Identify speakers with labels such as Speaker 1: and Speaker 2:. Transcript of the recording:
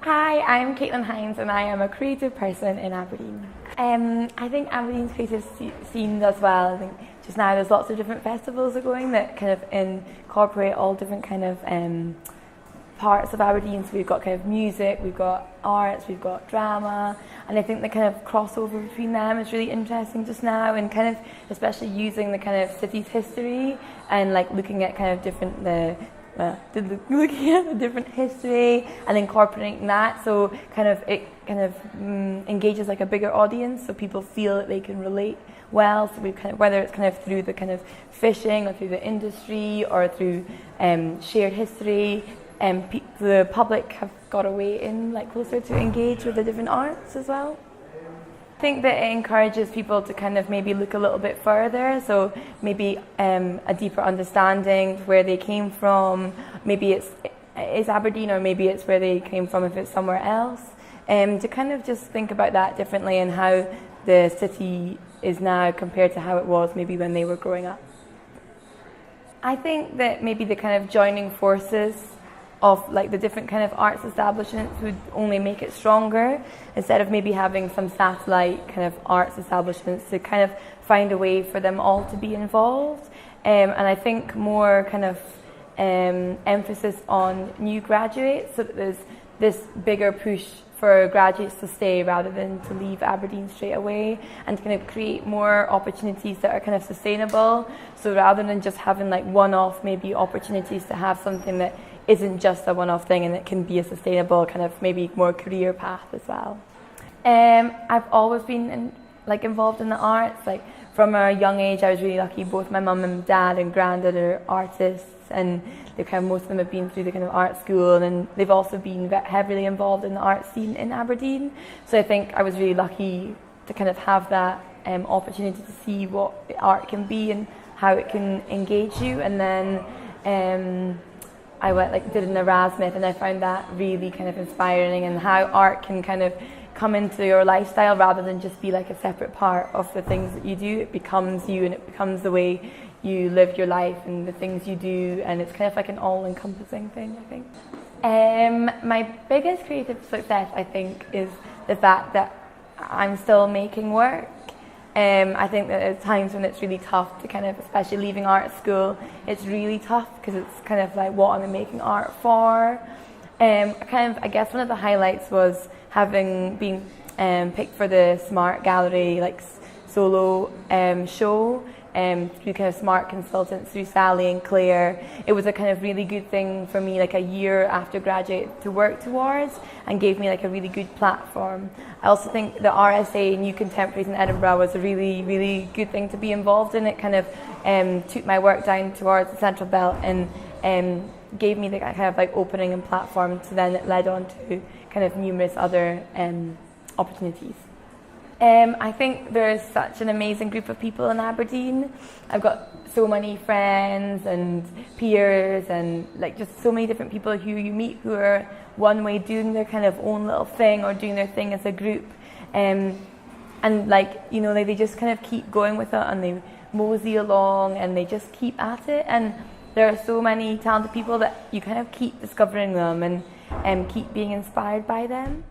Speaker 1: Hi, I'm Hynes and I am a creative person in Aberdeen. I think Aberdeen's creative scene does well. I think just now there's lots of different festivals are going that kind of incorporate all different kind of parts of Aberdeen. So we've got kind of music, we've got arts, we've got drama, and I think the kind of crossover between them is really interesting just now, and kind of especially using the kind of city's history and like looking at kind of looking at the different history and incorporating that, so it engages like a bigger audience, so people feel that they can relate well. So we kind of, whether it's kind of through the kind of fishing or through the industry or through shared history, the public have got a way in like closer to engage with the different arts as well. I think that it encourages people to kind of maybe look a little bit further, so maybe a deeper understanding of where they came from. Maybe it's Aberdeen, or maybe it's where they came from if it's somewhere else. To kind of just think about that differently and how the city is now compared to how it was maybe when they were growing up. I think that maybe the kind of joining forces of like the different kind of arts establishments would only make it stronger, instead of maybe having some satellite kind of arts establishments, to kind of find a way for them all to be involved. And I think more kind of emphasis on new graduates, so that there's this bigger push for graduates to stay rather than to leave Aberdeen straight away, and to kind of create more opportunities that are kind of sustainable. So rather than just having like one-off maybe opportunities, to have something that isn't just a one-off thing and it can be a sustainable kind of maybe more career path as well. I've always been involved in the arts. Like from a young age, I was really lucky. Both my mum and dad and granddad are artists, and they most of them have been through the kind of art school, and they've also been heavily involved in the art scene in Aberdeen. So I think I was really lucky to kind of have that opportunity to see what art can be and how it can engage you. And then I did an Erasmus, and I found that really kind of inspiring, and how art can kind of come into your lifestyle rather than just be like a separate part of the things that you do. It becomes you, and it becomes the way you live your life and the things you do, and it's kind of like an all-encompassing thing, I think. My biggest creative success, I think, is the fact that I'm still making work. I think that at times when it's really tough to kind of, especially leaving art school, it's really tough because it's kind of like, what am I making art for? I guess one of the highlights was having been picked for the Smart Gallery solo show through kind of Smart Consultants, through Sally and Claire. It was a kind of really good thing for me, like a year after graduate, to work towards, and gave me like a really good platform. I also think the RSA, New Contemporaries in Edinburgh, was a really, really good thing to be involved in. It kind of took my work down towards the Central Belt, and gave me the kind of like opening and platform, so then it led on to kind of numerous other opportunities. I think there's such an amazing group of people in Aberdeen. I've got so many friends and peers, and like just so many different people who you meet who are one way doing their kind of own little thing, or doing their thing as a group. And they just kind of keep going with it, and they mosey along, and they just keep at it. And there are so many talented people that you kind of keep discovering them, and keep being inspired by them.